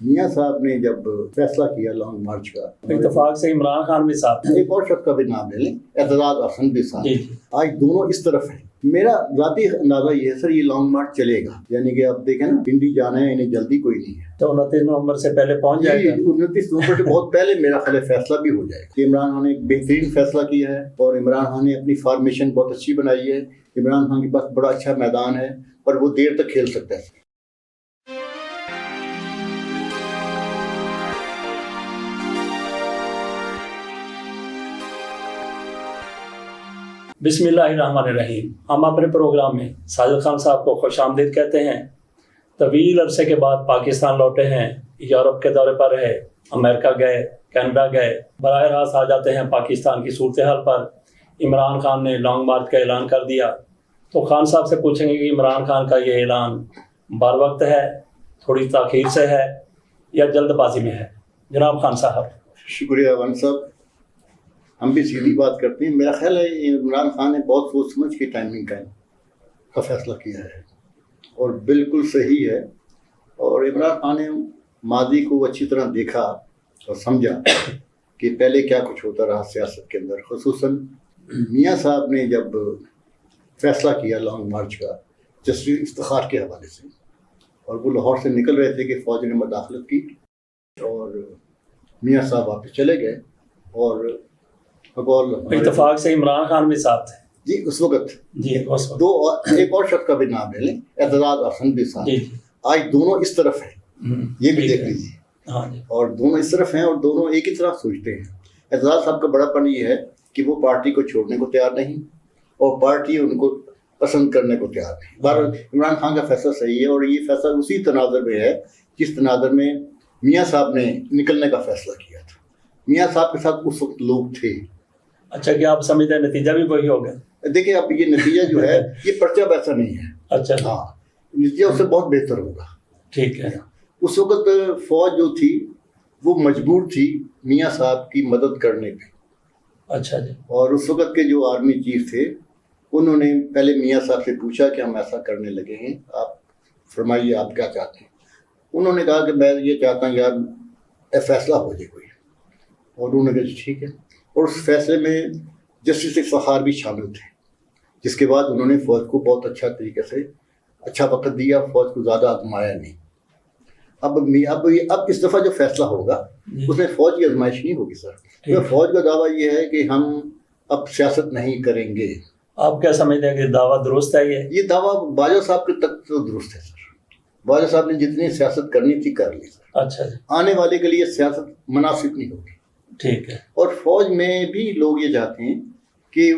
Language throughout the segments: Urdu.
میاں صاحب نے جب فیصلہ کیا لانگ مارچ کا، اتفاق سے عمران خان بھی ساتھ ہیں، ایک اور شخص کا بھی نام لے لیں، اعتزاز احسن بھی ساتھ جی ہیں۔ آج دونوں اس طرف ہیں۔ میرا ذاتی اندازہ یہ ہے سر، یہ لانگ مارچ چلے گا، یعنی کہ آپ دیکھیں نا، پنڈی جانا ہے، انہیں جلدی کوئی نہیں ہے، تو 29 نومبر سے پہلے پہنچ جائے گا۔ 29 نومبر سے بہت پہلے میرا خیال ہے فیصلہ بھی ہو جائے گا۔ عمران خان نے ایک بہترین فیصلہ کیا ہے، اور عمران خان نے اپنی فارمیشن بہت اچھی بنائی ہے۔ عمران خان کے پاس بڑا اچھا میدان ہے اور وہ دیر تک کھیل سکتا ہے۔ بسم اللہ الرحمن الرحیم۔ ہم اپنے پروگرام میں ساجد خان صاحب کو خوش آمدید کہتے ہیں۔ طویل عرصے کے بعد پاکستان لوٹے ہیں، یورپ کے دورے پر رہے، امریکہ گئے، کینیڈا گئے، براہ راست آ جاتے ہیں پاکستان کی صورتحال پر۔ عمران خان نے لانگ مارچ کا اعلان کر دیا، تو خان صاحب سے پوچھیں گے کہ عمران خان کا یہ اعلان بر وقت ہے، تھوڑی تاخیر سے ہے، یا جلد بازی میں ہے؟ جناب خان صاحب۔ شکریہ ون صاحب، ہم بھی سیدھی بات کرتے ہیں۔ میرا خیال ہے عمران خان نے بہت سوچ سمجھ کے ٹائمنگ کا فیصلہ کیا ہے، اور بالکل صحیح ہے۔ اور عمران خان نے ماضی کو اچھی طرح دیکھا اور سمجھا کہ پہلے کیا کچھ ہوتا رہا سیاست کے اندر، خصوصاً میاں صاحب نے جب فیصلہ کیا لانگ مارچ کا جسٹس افتخار کے حوالے سے، اور وہ لاہور سے نکل رہے تھے کہ فوج نے مداخلت کی، اور میاں صاحب واپس چلے گئے، اور اتفاق سے عمران خان بھی ساتھ ہیں جی اس وقت ایک اور شخص کا بھی نام لے لیں، اعتزاز احسن بھی ساتھ ہیں۔ آج دونوں اس طرف ہیں، یہ بھی دیکھ لیجیے، اور دونوں اس طرف ہیں اور دونوں ایک ہی طرح سوچتے ہیں۔ اعتزاز صاحب کا بڑا پن یہ ہے کہ وہ پارٹی کو چھوڑنے کو تیار نہیں، اور پارٹی ان کو پسند کرنے کو تیار نہیں۔ بہرحال عمران خان کا فیصلہ صحیح ہے، اور یہ فیصلہ اسی تناظر میں ہے جس تناظر میں میاں صاحب نے نکلنے کا فیصلہ کیا تھا۔ میاں صاحب کے ساتھ اس وقت لوگ تھے۔ اچھا، کیا آپ سمجھتے ہیں نتیجہ بھی وہی ہوگا؟ دیکھیں اب یہ نتیجہ جو ہے یہ پرچہ ویسا نہیں ہے۔ اچھا، ہاں، نتیجہ اس سے بہت بہتر ہوگا۔ ٹھیک ہے۔ اس وقت فوج جو تھی وہ مجبور تھی میاں صاحب کی مدد کرنے پہ۔ اچھا جی۔ اور اس وقت کے جو آرمی چیف تھے انہوں نے پہلے میاں صاحب سے پوچھا کہ ہم ایسا کرنے لگے ہیں، آپ فرمائیے آپ کیا چاہتے ہیں۔ انہوں نے کہا کہ میں یہ چاہتا ہوں یار فیصلہ ہو جائے کوئی، اور انہوں نے کہا ٹھیک ہے، اور اس فیصلے میں جسٹس افتخار بھی شامل تھے، جس کے بعد انہوں نے فوج کو بہت اچھا طریقے سے اچھا وقت دیا، فوج کو زیادہ آزمایا نہیں۔ اب اس دفعہ جو فیصلہ ہوگا اس میں فوج کی آزمائش نہیں ہوگی سر۔ فوج کا دعویٰ یہ ہے کہ ہم اب سیاست نہیں کریں گے۔ آپ کیا سمجھتے ہیں کہ دعویٰ درست ہے؟ یہ دعویٰ باجوہ صاحب کے تک تو درست ہے سر۔ باجوہ صاحب نے جتنی سیاست کرنی تھی کر لی سر۔ اچھا جی۔ آنے والے کے لیے سیاست مناسب نہیں ہوگی۔ ٹھیک ہے۔ اور فوج میں بھی لوگ یہ چاہتے ہیں کہ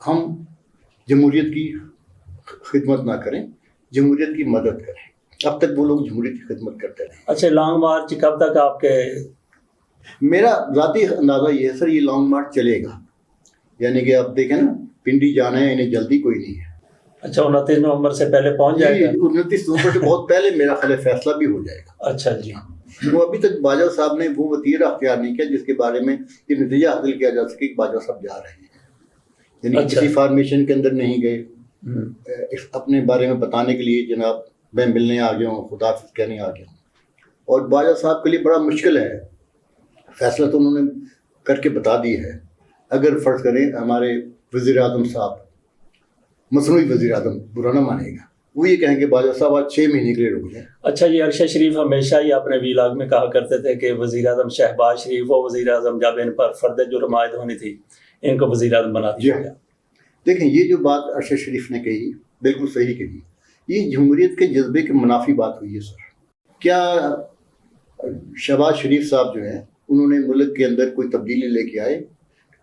ہم جمہوریت کی خدمت نہ کریں، جمہوریت کی مدد کریں۔ اب تک وہ لوگ جمہوریت کی خدمت کرتے رہے۔ اچھا، لانگ مارچ کب تک آپ کے؟ میرا ذاتی اندازہ یہ ہے سر، یہ لانگ مارچ چلے گا، یعنی کہ آپ دیکھیں نا، پنڈی جانا ہے، انہیں جلدی کوئی نہیں ہے۔ اچھا، 29 نومبر سے پہلے پہنچ جائے گا؟ 29 نومبر سے بہت پہلے میرا خیال ہے فیصلہ بھی ہو جائے گا۔ اچھا جی۔ وہ ابھی تک باجوہ صاحب نے وہ وتیرہ اختیار نہیں کیا جس کے بارے میں یہ نتیجہ حاصل کیا جا سکے کہ باجوہ صاحب جا رہے ہیں، یعنی کسی فارمیشن کے اندر نہیں گئے، اپنے بارے میں بتانے کے لیے جناب میں ملنے آ گیا ہوں، خدا حافظ کہنے آ گیا ہوں۔ اور باجوہ صاحب کے لیے بڑا مشکل ہے، فیصلہ تو انہوں نے کر کے بتا دی ہے۔ اگر فرض کریں ہمارے وزیر اعظم صاحب، مصنوعی وزیر اعظم برا نہ مانے گا، وہ یہ کہیں گے باجوہ صاحب آج 6 مہینے کے لیے رک جائیں۔ اچھا، یہ ارشد شریف ہمیشہ ہی اپنے ویلاگ میں کہا کرتے تھے کہ وزیر اعظم شہباز شریف و وزیر اعظم جب ان پر فرد جرم عائد ہونی تھی ان کو وزیر اعظم بنا دیا گیا۔ دیکھیں یہ جو بات ارشد شریف نے کہی بالکل صحیح کہی، یہ جمہوریت کے جذبے کے منافی بات ہوئی ہے سر۔ کیا شہباز شریف صاحب جو ہیں انہوں نے ملک کے اندر کوئی تبدیلی لے کے آئے؟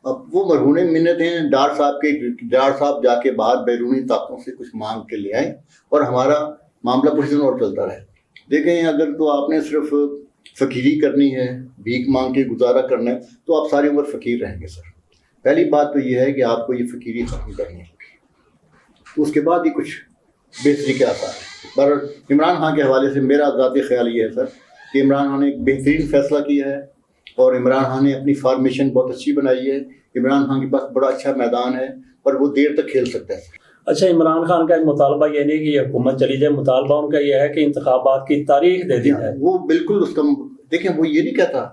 اب وہ مرہون منت ہیں، ڈار صاحب جا کے باہر بیرونی طاقتوں سے کچھ مانگ کے لے آئے اور ہمارا معاملہ کچھ دن اور چلتا رہے۔ دیکھیں اگر تو آپ نے صرف فقیری کرنی ہے، بھیک مانگ کے گزارا کرنا ہے، تو آپ ساری عمر فقیر رہیں گے سر۔ پہلی بات تو یہ ہے کہ آپ کو یہ فقیری ختم کرنی ہوگی، تو اس کے بعد ہی کچھ بہتری کے آثار ہیں۔ پر عمران خان کے حوالے سے میرا ذاتی خیال یہ ہے سر کہ عمران خان نے ایک بہترین فیصلہ کیا ہے، اور عمران خان نے اپنی فارمیشن بہت اچھی بنائی ہے۔ عمران خان کے پاس بڑا اچھا میدان ہے اور وہ دیر تک کھیل سکتا ہے۔ اچھا، عمران خان کا ایک مطالبہ یہ نہیں کہ یہ حکومت چلی جائے، مطالبہ ان کا یہ ہے کہ انتخابات کی تاریخ دے دی جائے۔ وہ بالکل اس کا دیکھیں وہ یہ نہیں کہتا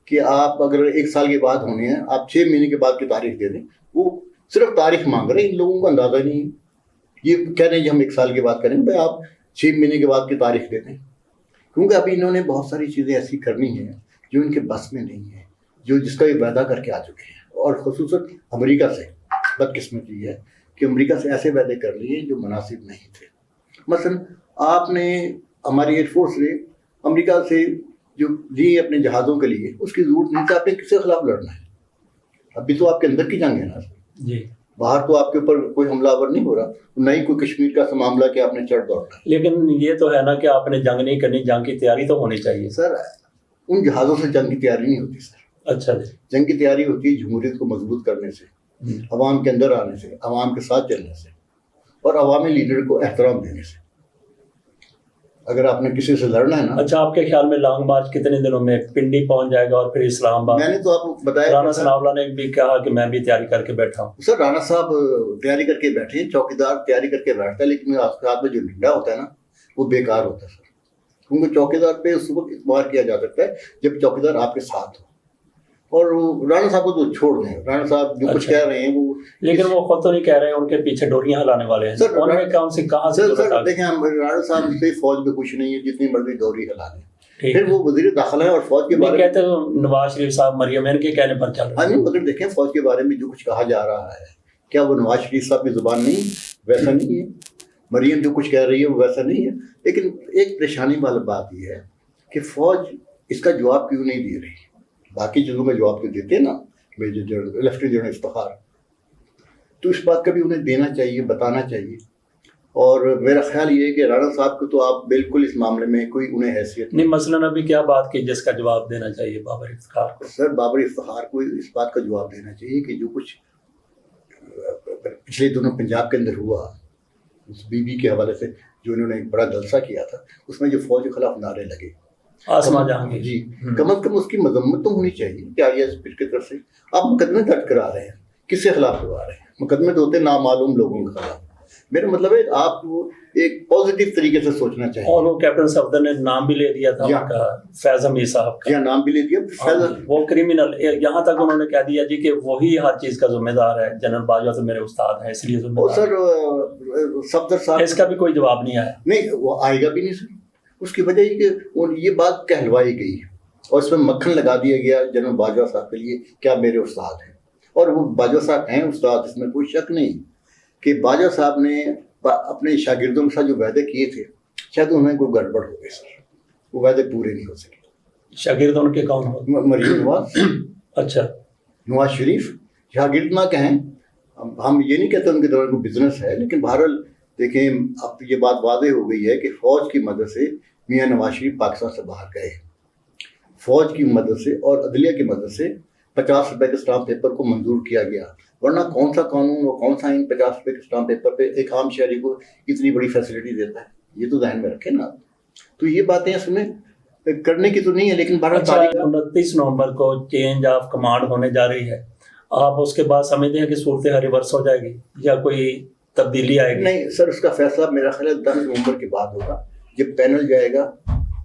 کہ آپ اگر 1 سال کے بعد ہونے ہیں آپ 6 مہینے کے بعد کی تاریخ دے دیں. وہ صرف تاریخ مانگ رہے ہیں. ان لوگوں کو اندازہ نہیں ہے. یہ کہہ رہے ہیں کہ ہم 1 سال کے بعد کریں گے. بھائی آپ 6 مہینے کے بعد کی تاریخ دے دیں. کیونکہ ابھی انہوں نے بہت ساری چیزیں ایسی کرنی ہیں جو ان کے بس میں نہیں ہے, جس کا یہ وعدہ کر کے آ چکے ہیں. اور خصوصاً امریکہ سے بدقسمتی یہ ہے کہ امریکہ سے ایسے وعدے کر لیے جو مناسب نہیں تھے. مثلا آپ نے ہماری ایئر فورس نے امریکہ سے جو لیے اپنے جہازوں کے لیے, اس کی ضرورت نہیں تھی. آپ نے کس کے خلاف لڑنا ہے؟ ابھی تو آپ کے اندر کی جنگ ہے نا جی. باہر تو آپ کے اوپر کوئی حملہ آور نہیں ہو رہا, نہ ہی کوئی کشمیر کا معاملہ کہ آپ نے چڑھ دوڑنا. لیکن یہ تو ہے نا کہ آپ نے جنگ نہیں کرنی, جنگ کی تیاری تو ہونی چاہیے. سر ان جہازوں سے جنگ کی تیاری نہیں ہوتی سر. اچھا جی. جنگ کی تیاری ہوتی ہے جمہوریت کو مضبوط کرنے سے, عوام کے اندر آنے سے, عوام کے ساتھ چلنے سے, اور عوامی لیڈر کو احترام دینے سے. اگر آپ نے کسی سے لڑنا ہے نا. اچھا, آپ کے خیال میں لانگ مارچ کتنے دنوں میں پنڈی پہنچ جائے گا اور پھر اسلام آباد؟ میں نے تو آپ کو بتایا, رانا ثناء اللہ نے بھی کہا کہ میں بھی تیاری کر کے بیٹھا ہوں. سر رانا صاحب تیاری کر کے بیٹھے ہیں, چوکیدار تیاری کر کے بیٹھتا ہے, لیکن آپ کے ہاتھ میں جو ڈنڈا ہوتا ہے نا وہ بیکار ہوتا ہے سر. کیونکہ چوکیدار پہ اس وقت اعتبار کیا جا سکتا ہے جب چوکیدار آپ کے ساتھ ہو. اور رانا صاحب کو تو چھوڑ دیں, رانا صاحب جو کچھ کہہ رہے ہیں وہ, لیکن وہ خود تو نہیں کہہ رہے ہیں, ان کے پیچھے ڈوریاں ہلانے والے ہیں. سر انہوں نے کہا ان سے کہاں سے سر دیکھیں رانا صاحب سے فوج میں کچھ نہیں ہے, جتنی مرضی ڈوری ہلا لیں. پھر وہ وزیر داخلہ ہے اور فوج کے بارے میں کہتے ہیں نواز شریف صاحب مریم ان کے کہنے پر چل رہے ہیں. مگر دیکھیں فوج کے بارے میں جو کچھ کہا جا رہا ہے, کیا وہ نواز شریف صاحب کی زبان نہیں, ویسا نہیں ہے. مریم جو کچھ کہہ رہی ہے وہ ویسا نہیں ہے. لیکن ایک پریشانی والی بات یہ ہے کہ فوج اس کا جواب کیوں نہیں دے رہی. باقی چیزوں کا جواب تو دیتے نا major general lieutenant general Iftikhar, تو اس بات کا بھی انہیں دینا چاہیے, بتانا چاہیے. اور میرا خیال یہ ہے کہ رانا صاحب کو تو آپ بالکل اس معاملے میں کوئی انہیں حیثیت نہیں. مثلاً ابھی کیا بات کی جس کا جواب دینا چاہیے بابر افتخار کو؟ سر بابر افتخار کو اس بات کا جواب دینا چاہیے کہ جو کچھ پچھلے دنوں پنجاب کے اندر ہوا, اس بی بی کے حوالے سے جو انہوں نے بڑا جلسہ کیا تھا, اس میں جو فوج کے خلاف نعرے لگے, آسما جہانگیر جی, کم از کم اس کی مذمت تو ہونی چاہیے کہ آئی ایس پی کی طرف سے. آپ مقدمے درج کرا رہے ہیں, کس کے خلاف کروا رہے ہیں؟ مقدمے تو ہوتے نامعلوم لوگوں کے خلاف. میرا مطلب ہے آپ کو ایک پازیٹیو طریقے سے سوچنا چاہیے. اور وہ کیپٹن صفدر نے نام بھی لے دیا تھا ان کا, فیض حمید صاحب کا. جی نام بھی لے دیا. وہ کرمنل, یہاں تک انہوں نے کہہ دیا جی کہ وہی ہر چیز کا ذمہ دار ہے. جنرل باجوہ تو میرے استاد ہیں اس لیے ذمہ دار. سر صفدر صاحب اس کا بھی کوئی جواب نہیں آیا. نہیں, وہ آئے گا بھی نہیں سر. اس کی وجہ یہ کہ یہ بات کہلوائی گئی اور اس میں مکھن لگا دیا گیا جنرل باجوہ صاحب کے لیے, کیا میرے استاد ہیں. اور وہ باجوہ صاحب ہیں استاد, اس میں کوئی شک نہیں کہ باجوہ صاحب نے اپنے شاگردوں کے ساتھ جو وعدے کیے تھے شاید انہیں کوئی گڑبڑ ہو گئی سر, وہ وعدے پورے نہیں ہو سکے. شاگرد ان کے کون ہو؟ مریم نواز. اچھا, نواز شریف شاگرد نہ کہیں, ہم یہ نہیں کہتے ان کے دوران کوئی بزنس ہے, لیکن بہرحال دیکھیں اب یہ بات واضح ہو گئی ہے کہ فوج کی مدد سے میاں نواز شریف پاکستان سے باہر گئے. فوج کی مدد سے اور عدلیہ کی مدد سے 50 روپے کے اسٹامپ پیپر کو منظور کیا گیا, ورنہ کون سا قانون اور کون سا ان 50 روپے کے اسٹامپ پیپر پہ ایک عام شہری کو اتنی بڑی فیسلٹی دیتا ہے. یہ تو ذہن میں رکھیں نا. تو یہ باتیں اس میں کرنے کی تو نہیں ہے, لیکن 29 نومبر کو چینج آف کمانڈ ہونے جا رہی ہے. آپ اس کے بعد سمجھتے ہیں کہ صورتحال ریورس ہو جائے گی یا کوئی تبدیلی آئے گی؟ نہیں سر, اس کا فیصلہ میرا خیال ہے 10 نومبر کے بعد ہوگا, جب پینل جائے گا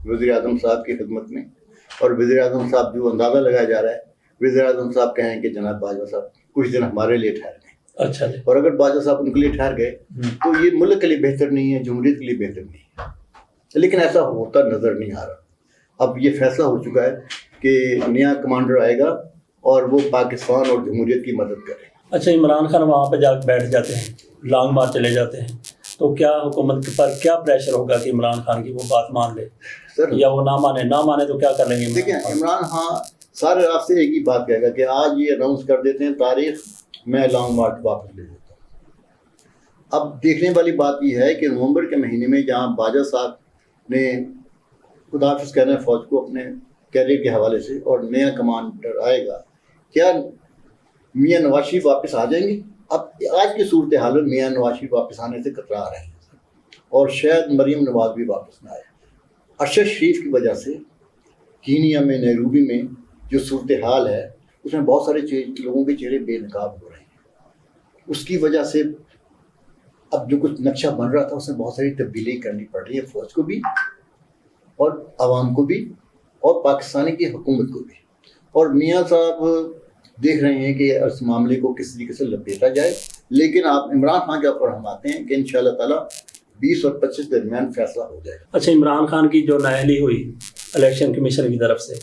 وزیر اعظم صاحب کی خدمت میں, اور وزیر اعظم صاحب جو اندازہ لگایا جا رہا ہے, وزیر اعظم صاحب کہیں کہ جناب باجوہ صاحب کچھ دن ہمارے لیے ٹھہر گئے. اچھا جی. اور اگر باجوہ صاحب ان کے لیے ٹھہر گئے تو یہ ملک کے لیے بہتر نہیں ہے, جمہوریت کے لیے بہتر نہیں ہے. لیکن ایسا ہوتا نظر نہیں آ رہا. اب یہ فیصلہ ہو چکا ہے کہ نیا کمانڈر آئے گا اور وہ پاکستان اور جمہوریت کی مدد کرے. اچھا, عمران خان وہاں پہ جا کے بیٹھ جاتے ہیں, لانگ مارچ چلے جاتے ہیں, تو کیا حکومت پر کیا پریشر ہوگا کہ عمران خان کی وہ بات مان لے سر, یا وہ نہ مانے تو کیا کر لیں گے؟ دیکھیں عمران خان سارے راستے ایک ہی بات کہے گا کہ آج یہ اناؤنس کر دیتے ہیں تاریخ, میں لانگ مارچ واپس لے لیتا ہوں. اب دیکھنے والی بات یہ ہے کہ نومبر کے مہینے میں جہاں باجوہ صاحب نے خدا حافظ کہنا ہے فوج کو اپنے کیریئر کے حوالے سے, اور نیا کمانڈر آئے گا, کیا میاں نواز شریف واپس آ جائیں گے؟ اب آج کی صورتحال میں میاں نواز شریف واپس آنے سے کترا رہے ہیں, اور شاید مریم نواز بھی واپس نہ آئے. ارشد شریف کی وجہ سے کینیا میں, نیروبی میں جو صورتحال ہے اس میں بہت سارے لوگوں کے چہرے بے نقاب ہو رہے ہیں. اس کی وجہ سے اب جو کچھ نقشہ بن رہا تھا اس میں بہت ساری تبدیلی کرنی پڑ رہی ہے, فوج کو بھی اور عوام کو بھی اور پاکستانی کی حکومت کو بھی. اور میاں صاحب دیکھ رہے ہیں کہ اس معاملے کو کس طریقے سے لپیٹا جائے. لیکن آپ عمران خان کے اوپر ہم آتے ہیں کہ انشاءاللہ تعالیٰ 20 اور 25 درمیان فیصلہ ہو جائے گا. اچھا، عمران خان کی جو نااہلی ہوئی الیکشن کمیشن کی طرف سے،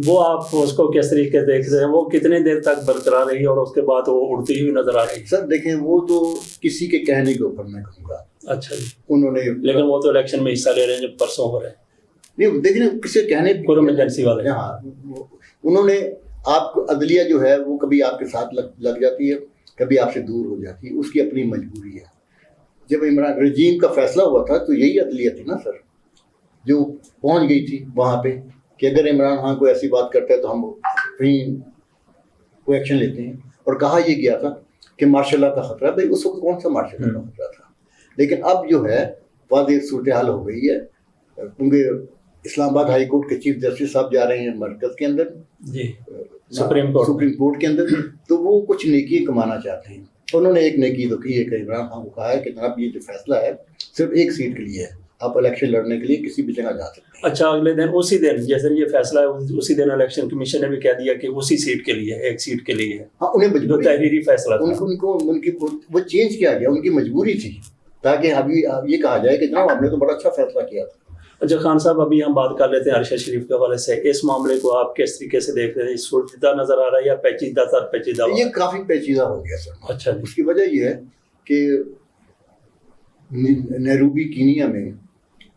وہ آپ اس کو کس طریقے سے دیکھتے ہیں؟ وہ کتنے دیر تک برقرار رہی اور اس کے بعد وہ اڑتی ہوئی نظر آ رہی؟ سر دیکھیں، وہ تو کسی کے کہنے کے اوپر میں کہوں گا. اچھا جی. انہوں نے لیکن وہ تو الیکشن میں حصہ لے رہے ہیں جو پرسوں ہو رہے ہیں. نہیں دیکھیں، کسی کے کہنے قرم ایجنسی والے. ہاں، انہوں نے آپ کو عدلیہ جو ہے وہ کبھی آپ کے ساتھ لگ جاتی ہے، کبھی آپ سے دور ہو جاتی ہے. اس کی اپنی مجبوری ہے. جب عمران رجیم کا فیصلہ ہوا تھا تو یہی عدلیہ تھی نا سر، جو پہنچ گئی تھی وہاں پہ کہ اگر عمران خان کوئی ایسی بات کرتا ہے تو ہم کہیں کوئی ایکشن لیتے ہیں. اور کہا یہ گیا تھا کہ مارشل لا کا خطرہ. بھائی اس وقت کون سا مارشل لا کا خطرہ تھا؟ لیکن اب جو ہے واضح صورتحال ہو گئی ہے، کیونکہ اسلام آباد ہائی کورٹ کے چیف جسٹس صاحب جا رہے ہیں مرکز کے اندر، جی سپریم کورٹ کے اندر. تو وہ کچھ نیکی کمانا چاہتے ہیں. انہوں نے ایک نیکی تو کی ہے کہ عمران خان کو کہا ہے کہ جناب یہ جو فیصلہ ہے صرف ایک سیٹ کے لیے ہے، آپ الیکشن لڑنے کے لیے کسی بھی جگہ جا سکتے ہیں. اچھا، اگلے دن اسی دن جیسے یہ فیصلہ ہے اسی دن الیکشن کمیشن نے بھی کہہ دیا کہ اسی سیٹ کے لیے، ایک سیٹ کے لیے. ہاں، انہیں جو تحریری فیصلہ تھا ان کی وہ چینج کیا گیا، ان کی مجبوری تھی تاکہ ابھی یہ کہا جائے کہ جناب ہم نے تو بڑا اچھا فیصلہ کیا تھا. اچھا خان صاحب، ابھی ہم بات کر لیتے ہیں ارشد شریف کے حوالے سے. اس معاملے کو آپ کس طریقے سے دیکھ رہے ہیں؟ سلجھتا نظر آ رہا ہے یا پیچیدہ تر پیچیدہ؟ یہ کافی پیچیدہ ہو گیا سر. اچھا، اس کی وجہ یہ ہے کہ نیروبی کینیا میں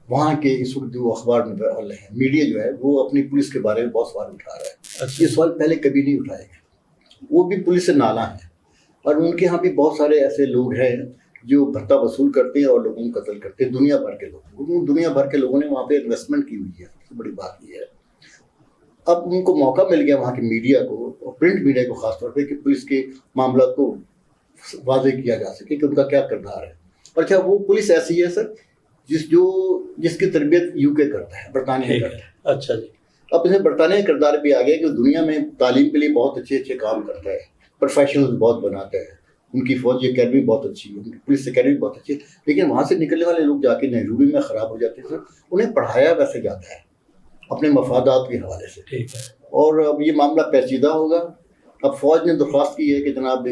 وہاں کے اس وقت جو اخبار میں ہیں، میڈیا جو ہے وہ اپنی پولیس کے بارے میں بہت سوال اٹھا رہا ہے. یہ سوال پہلے کبھی نہیں اٹھائے گئے. وہ بھی پولیس سے نالاں ہیں، اور ان کے ہاں بھی بہت سارے ایسے لوگ ہیں جو بھتہ وصول کرتے ہیں اور لوگوں کو قتل کرتے ہیں. دنیا بھر کے لوگوں نے وہاں پہ انویسٹمنٹ کی ہوئی ہے. سب سے بڑی بات یہ ہے اب ان کو موقع مل گیا وہاں کی میڈیا کو، اور پرنٹ میڈیا کو خاص طور پہ، کہ پولیس کے معاملات کو واضح کیا جا سکے کہ ان کا کیا کردار ہے. اور اچھا، وہ پولیس ایسی ہے سر جس کی تربیت یو کے کرتا ہے، برطانیہ کرتا ہے. اچھا جی. اب اس میں برطانیہ کردار بھی آ گیا کہ دنیا میں تعلیم کے لیے بہت اچھے کام کرتا ہے، پروفیشنل بہت بناتا ہے. ان کی فوجی اکیڈمی بہت اچھی ہے، ان کی پولیس اکیڈمی بہت اچھی ہے. لیکن وہاں سے نکلنے والے لوگ جا کے نیروبی میں خراب ہو جاتے ہیں سر. انہیں پڑھایا ویسے جاتا ہے اپنے مفادات کے حوالے سے. ٹھیک ہے. اور اب یہ معاملہ پیچیدہ ہوگا. اب فوج نے درخواست کی ہے کہ جناب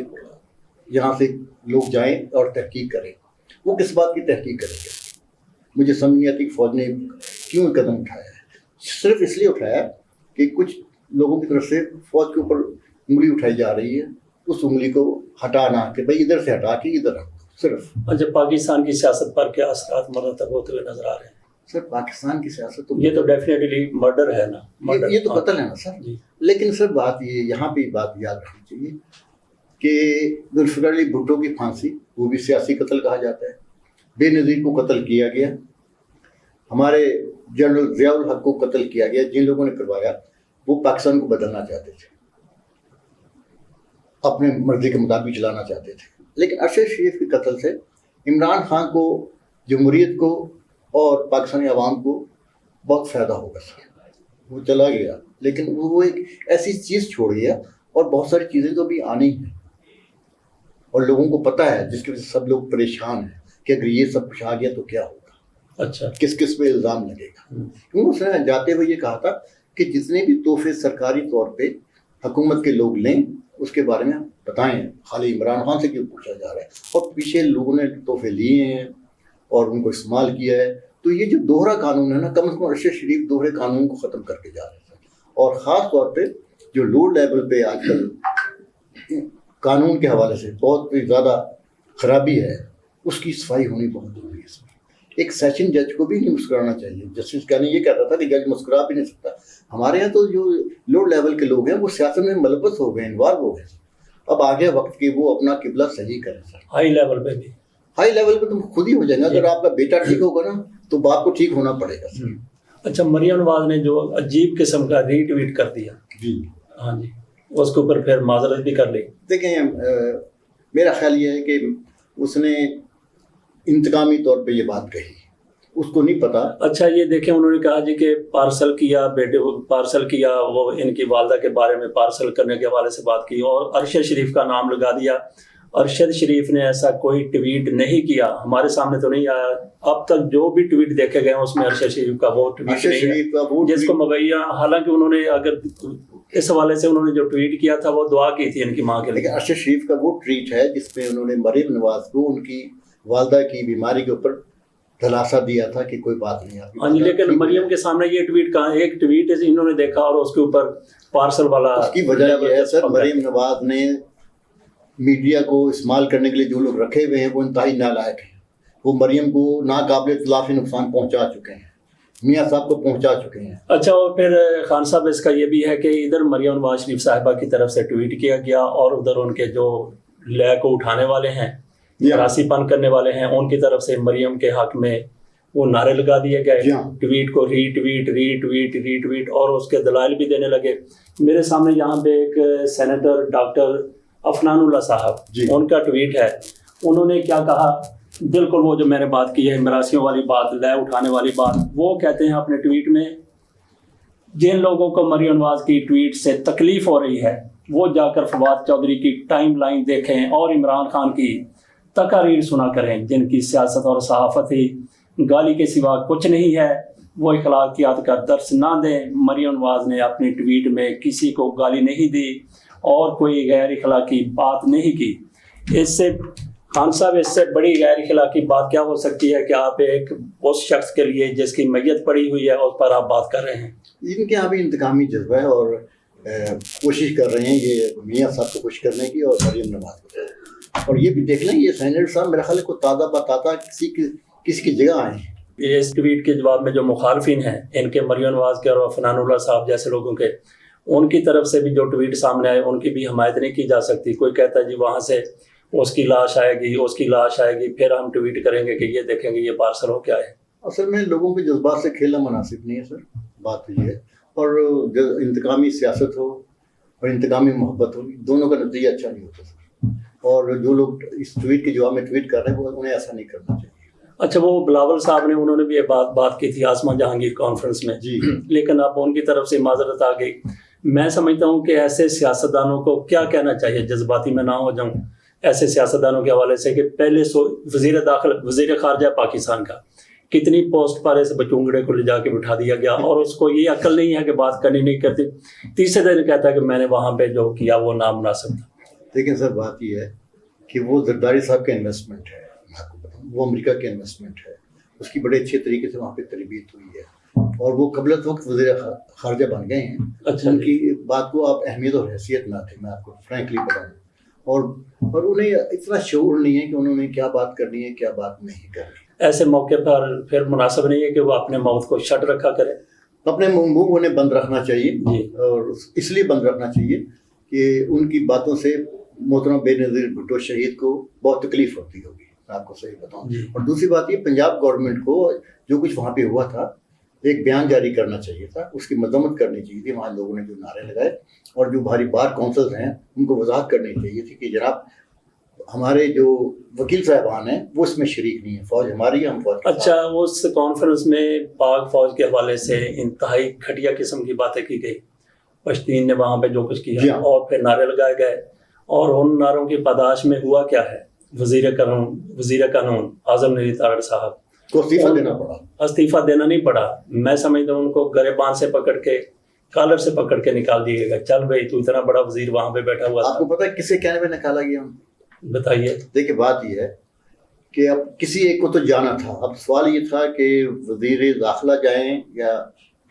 یہاں سے لوگ جائیں اور تحقیق کریں. وہ کس بات کی تحقیق کریں گے؟ مجھے سمجھ نہیں آتی کہ فوج نے کیوں قدم اٹھایا ہے. صرف اس لیے اٹھایا کہ کچھ لوگوں کی طرف سے فوج کے اوپر انگلی اٹھائی جا رہی ہے. اس انگلی کو ہٹانا کہ بھائی ادھر سے ہٹا کے ادھر رکھو صرف. جب پاکستان کی سیاست پر کیا اثرات مرتب ہوتے ہوئے نظر آ رہے ہیں؟ سر پاکستان کی سیاست تو یہ تو ڈیفینیٹلی مرڈر ہے نا، یہ تو قتل ہے نا سر. لیکن سر بات یہ یہاں پہ بات یاد رکھنی چاہیے کہ ذوالفقار علی بھٹو کی پھانسی وہ بھی سیاسی قتل کہا جاتا ہے. بے نظیر کو قتل کیا گیا، ہمارے جنرل ضیاء الحق کو قتل کیا گیا. جن لوگوں نے کروایا وہ پاکستان کو بدلنا چاہتے تھے، اپنے مرضی کے مطابق چلانا چاہتے تھے. لیکن ارشد شریف کے قتل سے عمران خان کو، جمہوریت کو اور پاکستانی عوام کو بہت فائدہ ہوگا سر. وہ چلا گیا لیکن وہ ایک ایسی چیز چھوڑ گیا، اور بہت ساری چیزیں تو ابھی آنی ہیں اور لوگوں کو پتہ ہے، جس کی وجہ سے سب لوگ پریشان ہیں کہ اگر یہ سب کچھ آ گیا تو کیا ہوگا. اچھا، کس پہ الزام لگے گا. کیونکہ اس نے جاتے ہوئے یہ کہا تھا کہ جتنے بھی تحفے سرکاری طور پہ حکومت کے لوگ لیں اس کے بارے میں بتائیں. خالی عمران خان سے کیوں پوچھا جا رہا ہے؟ اور پیچھے لوگوں نے تحفے لیے ہیں اور ان کو استعمال کیا ہے. تو یہ جو دوہرا قانون ہے نا، کم از کم ارشد شریف دوہرے قانون کو ختم کر کے جا رہے ہیں. اور خاص طور پہ جو لوڈ لیول پہ آج کل قانون کے حوالے سے بہت زیادہ خرابی ہے، اس کی صفائی ہونی بہت ضروری ہے. ایک سیشن جج کو بھی نہیں مسکرانا چاہیے. جسٹس کہنے یہ کہتا تھا کہ جج مسکرا بھی نہیں سکتا. ہمارے یہاں تو جو لوڈ لیول کے لوگ ہیں وہ سیاست میں ملوث ہو گئے، انوالو ہو گئے. اب آگے وقت کے وہ اپنا قبلہ صحیح کریں سر. ہائی لیول پہ بھی، ہائی لیول پہ تم خود ہی ہو جائیں گے. اگر آپ کا بیٹا ٹھیک ہوگا نا تو باپ کو ٹھیک ہونا پڑے گا سر. اچھا، مریم نواز نے جو عجیب قسم کا ری ٹویٹ کر دیا، جی ہاں جی، اس کے اوپر پھر معذرت بھی کر لی. دیکھیں میرا خیال یہ ہے کہ اس نے انتقامی طور پہ یہ بات کہی، اس کو نہیں پتا. اچھا، یہ دیکھیں انہوں نے کہا جی کہ پارسل کیا وہ ان کی والدہ کے بارے میں پارسل کرنے کے حوالے سے بات کی، اور ارشد شریف کا نام لگا دیا. ارشد شریف نے ایسا کوئی ٹویٹ نہیں کیا، ہمارے سامنے تو نہیں آیا اب تک۔ جو بھی ٹویٹ دیکھے گئے ہیں اس میں ارشد شریف کا وہ ٹویٹ نہیں ہے جس کو مبینہ، حالانکہ انہوں نے اگر اس حوالے سے انہوں نے جو ٹویٹ کیا تھا وہ دعا کی تھی ان کی ماں کے لیے۔ لیکن ارشد شریف کا وہ ٹویٹ ہے جس میں انہوں نے مریم نواز کو ان کی والدہ کی بیماری کے اوپر دلاسا دیا تھا کہ کوئی بات نہیں آپ۔ ہاں جی، لیکن مریم کے سامنے یہ ٹویٹ کہاں، ایک ٹویٹ انہوں نے دیکھا اور اس کے اوپر پارسل والا۔ اس کی وجہ یہ ہے سر، مریم نواز نے میڈیا کو استعمال کرنے کے لیے جو لوگ رکھے ہوئے ہیں وہ انتہائی نالائق ہیں، وہ مریم کو ناقابل اطلاق نقصان پہنچا چکے ہیں، میاں صاحب کو پہنچا چکے ہیں۔ اچھا، اور پھر خان صاحب اس کا یہ بھی ہے کہ ادھر مریم نواز شریف صاحبہ کی طرف سے ٹویٹ کیا گیا اور ادھر ان کے جو لے کو اٹھانے والے ہیں، راسی پن کرنے والے ہیں، ان کی طرف سے مریم کے حق میں وہ نعرے لگا دیے گئے، ٹویٹ کو ری ٹویٹ ری ٹویٹ ری ٹویٹ، اور اس کے دلائل بھی دینے لگے۔ میرے سامنے یہاں پہ ایک سینیٹر ڈاکٹر عفنان اللہ صاحب، ان کا ٹویٹ ہے، انہوں نے کیا کہا، بالکل وہ جو میں نے بات کی ہے مراسیوں والی بات، لے اٹھانے والی بات، وہ کہتے ہیں اپنے ٹویٹ میں، جن لوگوں کو مریم نواز کی ٹویٹ سے تکلیف ہو رہی ہے وہ جا کر فواد چودھری کی ٹائم لائن دیکھیں اور عمران خان کی تقاریر سنا کریں، جن کی سیاست اور صحافت ہی گالی کے سوا کچھ نہیں ہے، وہ اخلاقیات کا درس نہ دیں۔ مریم نواز نے اپنی ٹویٹ میں کسی کو گالی نہیں دی اور کوئی غیر اخلاقی بات نہیں کی۔ اس سے خان صاحب، اس سے بڑی غیر اخلاقی بات کیا ہو سکتی ہے کہ آپ ایک اس شخص کے لیے جس کی میت پڑی ہوئی ہے اس پر آپ بات کر رہے ہیں؟ ان کے یہاں بھی انتقامی جذبہ ہے اور کوشش کر رہے ہیں یہ میاں صاحب کو خوش کرنے کی اور مریم نواز کو، اور یہ بھی دیکھ لیں یہ سینیٹر صاحب میرا خیال ہے کوئی تازہ بتاتا کسی کی جگہ آئے ہیں۔ اس ٹویٹ کے جواب میں جو مخالفین ہیں ان کے، مریم نواز کے اور عفنان اللہ صاحب جیسے لوگوں کے، ان کی طرف سے بھی جو ٹویٹ سامنے آئے ان کی بھی حمایت نہیں کی جا سکتی۔ کوئی کہتا ہے جی وہاں سے اس کی لاش آئے گی، اس کی لاش آئے گی، پھر ہم ٹویٹ کریں گے کہ یہ دیکھیں گے یہ پارسل ہو کیا ہے۔ اصل میں لوگوں کے جذبات سے کھیلنا مناسب نہیں ہے سر، بات تو یہ ہے، اور انتقامی سیاست ہو اور انتقامی محبت ہو، دونوں کا نتیجہ اچھا نہیں ہوتا سر، اور جو لوگ اس ٹویٹ کے جواب میں ٹویٹ کر رہے ہیں انہیں ایسا نہیں کرنا چاہیے۔ اچھا، وہ بلاول صاحب نے انہوں نے بھی یہ بات کی تھی آسما جہانگیر کانفرنس میں جی، لیکن اب ان کی طرف سے معذرت آ گئی۔ میں سمجھتا ہوں کہ ایسے سیاستدانوں کو کیا کہنا چاہیے، جذباتی میں نہ ہو جاؤں، ایسے سیاستدانوں کے حوالے سے کہ پہلے وزیر خارجہ پاکستان کا کتنی پوسٹ پر اس بچونگڑے کو لے جا کے بٹھا دیا گیا اور اس کو یہ عقل نہیں ہے کہ بات کرنی نہیں کرتی، تیسرے دن کہتا ہے کہ میں نے وہاں پہ جو کیا وہ نامناسب تھا۔ لیکن سر بات یہ ہے کہ وہ زرداری صاحب کا انویسٹمنٹ ہے، وہ امریکہ کے انویسٹمنٹ ہے، اس کی بڑے اچھے طریقے سے وہاں پہ تربیت ہوئی ہے اور وہ قبلت وقت وزیر خارجہ بن گئے ہیں۔ اچھا، ان کی بات کو آپ اہمیت اور حیثیت نہ تھی، میں آپ کو فرینکلی بتاؤں، اور انہیں اتنا شعور نہیں ہے کہ انہوں نے کیا بات کرنی ہے کیا بات نہیں کرنی۔ ایسے موقع پر پھر مناسب نہیں ہے کہ وہ اپنے ماؤتھ کو شٹ رکھا کرے، اپنے منہ انہیں بند رکھنا چاہیے جی، اور اس لیے بند رکھنا چاہیے کہ ان کی باتوں سے محترم بے نظیر بھٹو شہید کو بہت تکلیف ہوتی ہوگی، میں آپ کو صحیح بتاؤں۔ اور دوسری بات یہ، پنجاب گورنمنٹ کو جو کچھ وہاں پہ ہوا تھا ایک بیان جاری کرنا چاہیے تھا، اس کی مذمت کرنی چاہیے تھی، وہاں لوگوں نے جو نعرے لگائے، اور جو بھاری بار کونسلز ہیں ان کو وضاحت کرنی چاہیے تھی کہ جناب ہمارے جو وکیل صاحبان ہیں وہ اس میں شریک نہیں ہیں، فوج ہماری ہے، ہم فوج۔ اچھا، اس کانفرنس میں پاک فوج کے حوالے سے انتہائی گھٹیا قسم کی باتیں کی گئی، پشتین نے وہاں پہ جو کچھ کیا اور پھر نعرے لگائے گئے، اور ان نعروں کی پاداش میں ہوا کیا ہے، وزیر قانون اعظم نذیر تارڑ صاحب کو استعفیٰ دینا پڑا۔ استعفیٰ دینا نہیں پڑا، میں سمجھتا ہوں ان کو گریبان سے پکڑ کے، کالر سے پکڑ کے نکال دیے گا، چل بھائی تو اتنا بڑا وزیر وہاں پہ بیٹھا ہوا تھا۔ آپ کو پتہ ہے کسے کہنے پہ نکالا گیا؟ بتائیے۔ دیکھیں بات یہ ہے کہ اب کسی ایک کو تو جانا تھا، اب سوال یہ تھا کہ وزیر داخلہ جائیں یا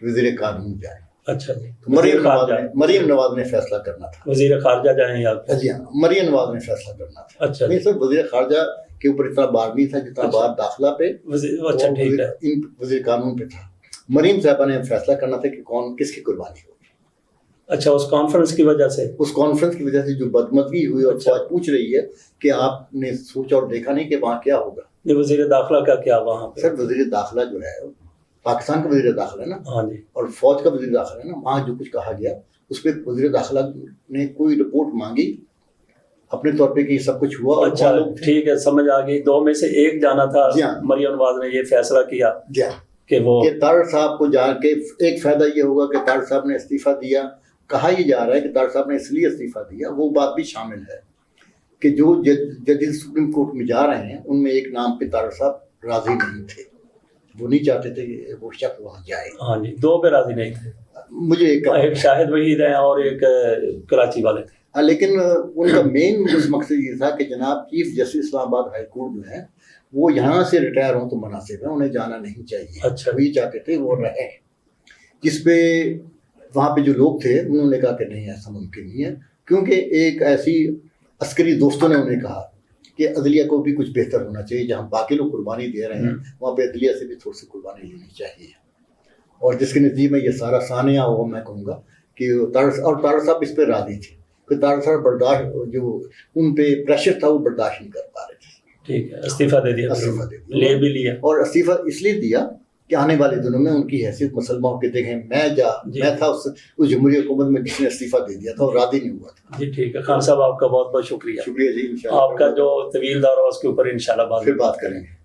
وزیر قانون جائیں۔ اچھا جی، مریم نواز نے فیصلہ کرنا تھا، وزیر خارجہ جائیں یا؟ جی ہاں، مریم نواز نے فیصلہ کرنا تھا۔ اچھا، نہیں سر، وزیر خارجہ کے اوپر اتنا بار نہیں تھا جتنا بار داخلہ پہ، اچھا ٹھیک ہے، وزیر قانون پہ تھا۔ مریم صاحبہ نے فیصلہ کرنا تھا کہ کون کس کی قربانی ہوگی۔ اچھا، اس کانفرنس کی وجہ سے، اس کانفرنس کی وجہ سے جو بدمزگی ہوئی، اور فوج پوچھ رہی ہے کہ آپ نے سوچا اور دیکھا نہیں کہ وہاں کیا ہوگا۔ یہ وزیر داخلہ کا کیا وہاں پہ؟ سر وزیر داخلہ جو ہے پاکستان کا وزیر داخلہ ہے نا، ہاں جی، اور فوج کا وزیر داخلہ ہے نا، وہاں جو کچھ کہا گیا اس پہ وزیر داخلہ نے کوئی رپورٹ مانگی اپنے طور پہ کہ سب کچھ ہوا۔ اچھا ٹھیک ہے، سمجھ آ گئی، دو میں سے ایک جانا تھا، مریم نواز نے یہ فیصلہ کیا کہ وہ تارڑ صاحب کو جا کے، ایک فائدہ یہ ہوگا کہ تارڑ صاحب نے استعفیٰ دیا، کہا یہ جا رہا ہے کہ تارڑ صاحب نے اس لیے استعفیٰ دیا، وہ بات بھی شامل ہے کہ جو ججز سپریم کورٹ میں جا رہے ہیں ان میں ایک نام پہ طارق صاحب راضی نہیں تھے، وہ نہیں چاہتے تھے کہ وہ شخص وہاں جائے. ہاں جی، 2 پہ راضی نہیں تھے، مجھے ایک شاہد وحید ہیں اور ایک کراچی والے تھے. لیکن ان کا مین مقصد یہ تھا کہ جناب چیف جسٹس اسلام آباد ہائی کورٹ جو ہے وہ یہاں سے ریٹائر ہوں تو مناسب ہے، انہیں جانا نہیں چاہیے. اچھا، وہی چاہتے تھے وہ رہے، جس پہ وہاں پہ جو لوگ تھے انہوں نے کہا کہ نہیں ایسا ممکن نہیں ہے، کیونکہ ایک ایسی عسکری دوستوں نے انہیں کہا کہ عدلیہ کو بھی کچھ بہتر ہونا چاہیے، جہاں باقی لوگ قربانی دے رہے ہیں وہاں پہ عدلیہ سے بھی تھوڑی سی قربانی لینی چاہیے. اور جس کے نتیجے میں یہ سارا سانحہ ہوا، میں کہوں گا کہ طارق صاحب اس پہ راضی تھے کہ طارق صاحب برداشت جو ان پہ پریشر تھا وہ برداشت نہیں کر پا رہے تھے. ٹھیک ہے، استعفیٰ دے دیا، لے بھی لیا. اور استعفیٰ اس لیے دیا کہ آنے والے دنوں میں ان کی حیثیت مسلمہ ہو کے دیکھیں میں تھا اس جمہوری حکومت میں جس نے استعفیٰ دے دیا تھا اور راضی نہیں ہوا تھا. جی ٹھیک ہے خان صاحب، آپ کا بہت بہت شکریہ. شکریہ جی، آپ کا جو طویل دور ہے اس کے اوپر انشاءاللہ پھر بات کریں گے.